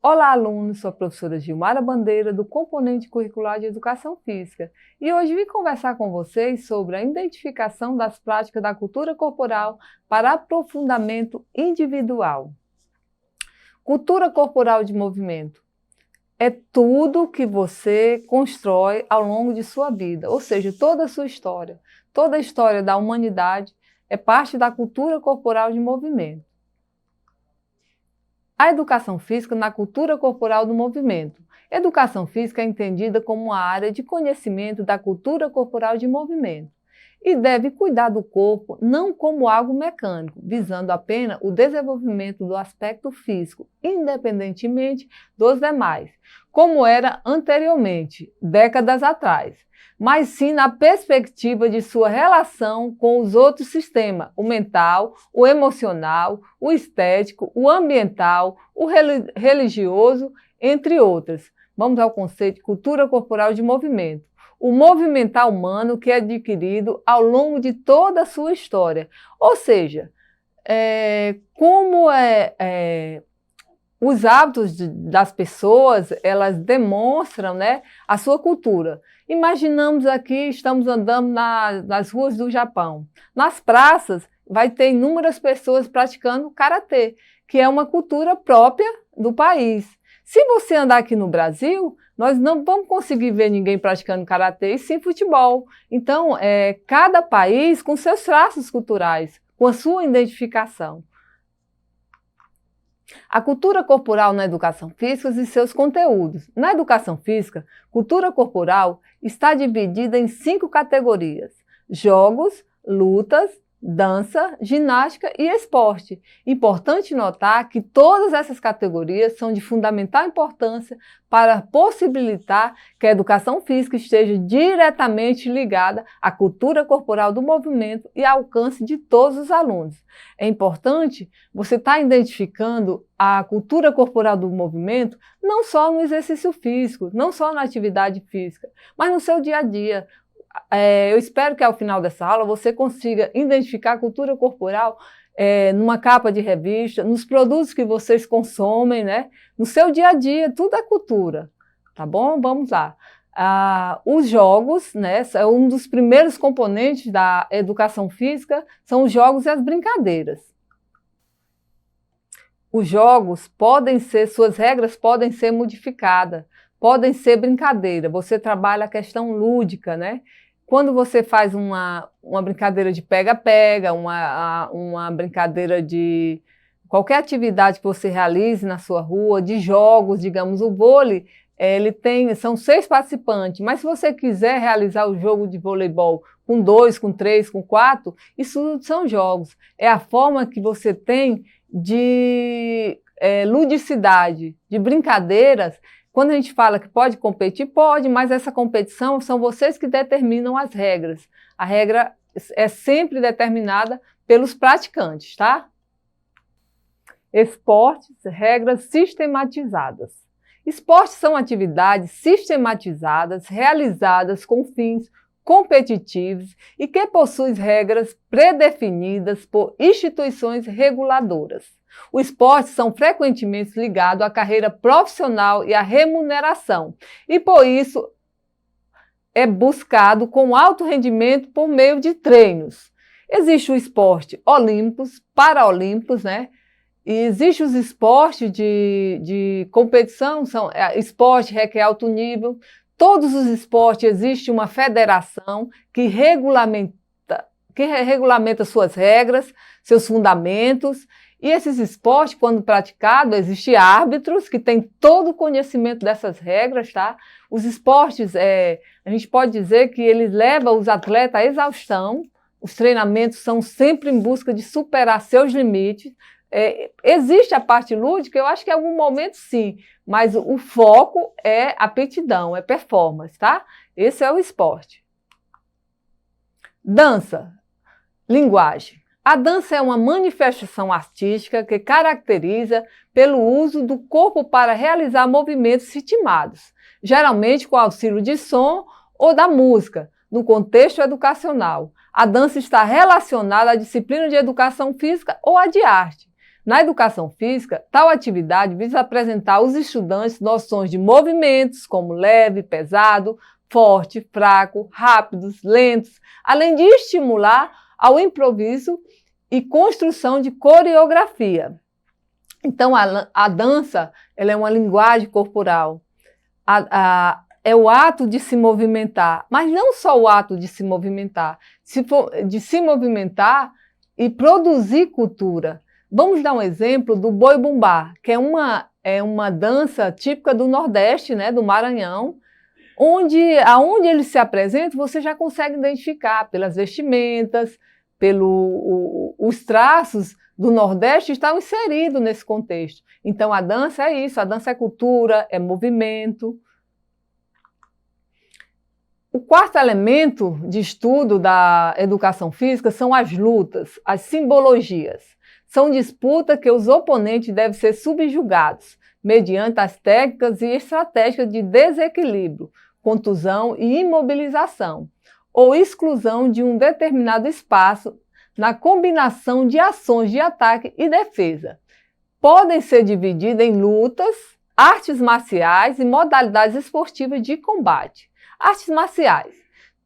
Olá, alunos! Sou a professora Gilmara Bandeira, do componente curricular de Educação Física. E hoje vim conversar com vocês sobre a identificação das práticas da cultura corporal para aprofundamento individual. Cultura corporal de movimento é tudo que você constrói ao longo de sua vida, ou seja, toda a sua história. Toda a história da humanidade é parte da cultura corporal de movimento. A educação física na cultura corporal do movimento. Educação física é entendida como uma área de conhecimento da cultura corporal de movimento e deve cuidar do corpo não como algo mecânico, visando apenas o desenvolvimento do aspecto físico, independentemente dos demais, como era anteriormente, décadas atrás, mas sim na perspectiva de sua relação com os outros sistemas, o mental, o emocional, o estético, o ambiental, o religioso, entre outras. Vamos ao conceito de cultura corporal de movimento. O movimentar humano que é adquirido ao longo de toda a sua história. Ou seja, os hábitos das pessoas, elas demonstram, né, a sua cultura. Imaginamos aqui, estamos andando nas ruas do Japão. Nas praças, vai ter inúmeras pessoas praticando karatê, que é uma cultura própria do país. Se você andar aqui no Brasil, nós não vamos conseguir ver ninguém praticando karatê e sim futebol. Então, cada país com seus traços culturais, com a sua identificação. A cultura corporal na educação física e seus conteúdos. Na educação física, cultura corporal está dividida em 5 categorias: jogos, lutas, dança, ginástica e esporte. Importante notar que todas essas categorias são de fundamental importância para possibilitar que a educação física esteja diretamente ligada à cultura corporal do movimento e ao alcance de todos os alunos. É importante você estar identificando a cultura corporal do movimento não só no exercício físico, não só na atividade física, mas no seu dia a dia. Eu espero que ao final dessa aula você consiga identificar a cultura corporal numa capa de revista, nos produtos que vocês consomem, né? No seu dia a dia, tudo é cultura, tá bom? Vamos lá. Os jogos, né, são um dos primeiros componentes da educação física, são os jogos e as brincadeiras. Os jogos suas regras podem ser modificadas, podem ser brincadeira, você trabalha a questão lúdica, né? Quando você faz uma brincadeira de pega-pega, uma brincadeira de qualquer atividade que você realize na sua rua, de jogos, digamos, o vôlei, são 6 participantes, mas se você quiser realizar o jogo de voleibol com 2, com 3, com 4, isso são jogos. É a forma que você tem de ludicidade, de brincadeiras. Quando a gente fala que pode competir, pode, mas essa competição são vocês que determinam as regras. A regra é sempre determinada pelos praticantes, tá? Esportes, regras sistematizadas. Esportes são atividades sistematizadas, realizadas com fins competitivos e que possuem regras predefinidas por instituições reguladoras. Os esportes são frequentemente ligados à carreira profissional e à remuneração, e por isso é buscado com alto rendimento por meio de treinos. Existe o esporte olímpicos, paraolímpicos, né? E existe os esportes de competição, esporte requer alto nível. Todos os esportes existe uma federação que regulamenta suas regras, seus fundamentos. E esses esportes, quando praticados, existem árbitros que têm todo o conhecimento dessas regras, tá? Os esportes, a gente pode dizer que eles levam os atletas à exaustão. Os treinamentos são sempre em busca de superar seus limites. Existe a parte lúdica, eu acho que em algum momento sim, mas o foco é aptidão, é performance, tá? Esse é o esporte. Dança, linguagem. A dança é uma manifestação artística que caracteriza pelo uso do corpo para realizar movimentos ritmados, geralmente com auxílio de som ou da música, no contexto educacional. A dança está relacionada à disciplina de educação física ou à de arte. Na educação física, tal atividade visa apresentar aos estudantes noções de movimentos, como leve, pesado, forte, fraco, rápidos, lentos, além de estimular ao improviso e construção de coreografia. Então, a dança ela é uma linguagem corporal, é o ato de se movimentar, mas não só o ato de se movimentar, de se movimentar e produzir cultura. Vamos dar um exemplo do boi-bumbá, que é uma dança típica do Nordeste, né, do Maranhão, aonde ele se apresenta, você já consegue identificar pelas vestimentas, os traços do Nordeste estão inseridos nesse contexto. Então, a dança é isso, a dança é cultura, é movimento. O quarto elemento de estudo da educação física são as lutas, as simbologias. São disputas que os oponentes devem ser subjugados, mediante as técnicas e estratégias de desequilíbrio, contusão e imobilização, ou exclusão de um determinado espaço na combinação de ações de ataque e defesa. Podem ser divididas em lutas, artes marciais e modalidades esportivas de combate. Artes marciais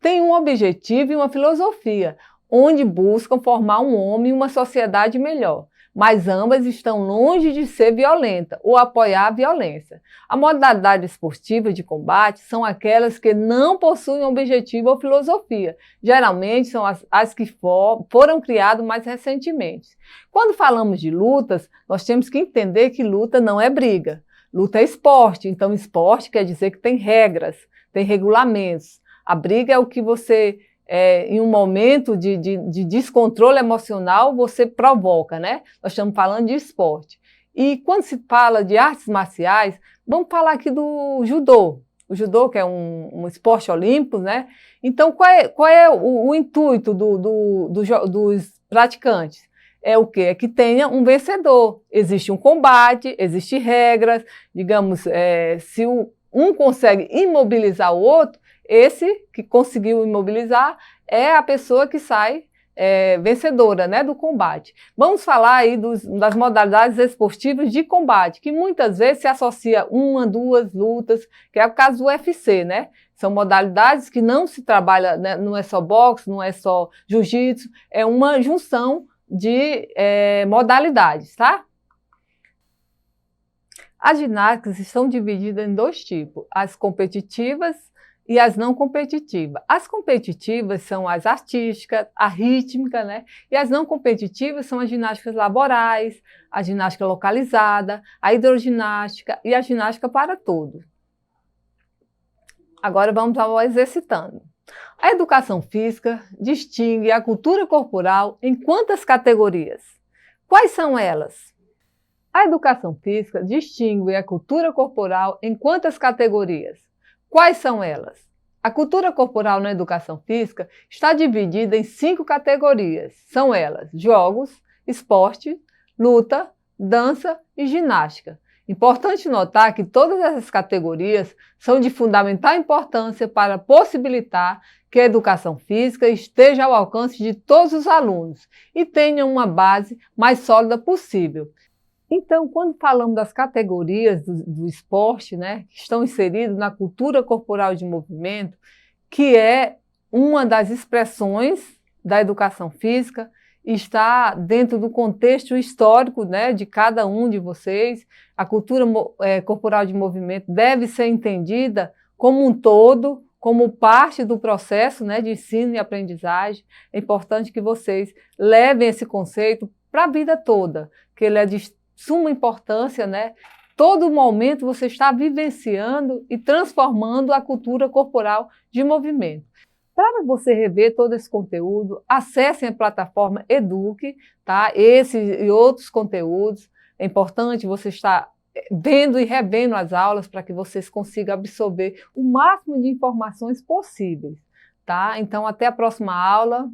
têm um objetivo e uma filosofia, onde buscam formar um homem e uma sociedade melhor, mas ambas estão longe de ser violenta ou apoiar a violência. A modalidade esportiva de combate são aquelas que não possuem objetivo ou filosofia. Geralmente são as que foram criadas mais recentemente. Quando falamos de lutas, nós temos que entender que luta não é briga. Luta é esporte, então esporte quer dizer que tem regras, tem regulamentos. A briga é o que você, em um momento de descontrole emocional, você provoca, né? Nós estamos falando de esporte. E quando se fala de artes marciais, vamos falar aqui do judô. O judô, que é um esporte olímpico, né? Então, qual é o intuito dos praticantes? É o quê? É que tenha um vencedor. Existe um combate, existem regras. Digamos, se um consegue imobilizar o outro, esse que conseguiu imobilizar é a pessoa que sai vencedora, né, do combate. Vamos falar aí das modalidades esportivas de combate, que muitas vezes se associa uma, duas lutas, que é o caso do UFC, né? São modalidades que não se trabalha, né, não é só boxe, não é só jiu-jitsu, é uma junção de modalidades, tá? As ginásticas estão divididas em dois tipos, as competitivas e as não competitivas. As competitivas são as artísticas, a rítmica, né? E as não competitivas são as ginásticas laborais, a ginástica localizada, a hidroginástica e a ginástica para todo. Agora vamos ao exercitando. A educação física distingue a cultura corporal em quantas categorias? Quais são elas? A educação física distingue a cultura corporal em quantas categorias? Quais são elas? A cultura corporal na educação física está dividida em 5 categorias. São elas: jogos, esporte, luta, dança e ginástica. Importante notar que todas essas categorias são de fundamental importância para possibilitar que a educação física esteja ao alcance de todos os alunos e tenha uma base mais sólida possível. Então, quando falamos das categorias do esporte, né, que estão inseridas na cultura corporal de movimento, que é uma das expressões da educação física, está dentro do contexto histórico, né, de cada um de vocês, a cultura corporal de movimento deve ser entendida como um todo, como parte do processo, né, de ensino e aprendizagem. É importante que vocês levem esse conceito para a vida toda, que ele é de suma importância, né? Todo momento você está vivenciando e transformando a cultura corporal de movimento. Para você rever todo esse conteúdo, acessem a plataforma Eduque, tá? Esse e outros conteúdos. É importante você estar vendo e revendo as aulas para que vocês consigam absorver o máximo de informações possíveis, tá? Então, até a próxima aula.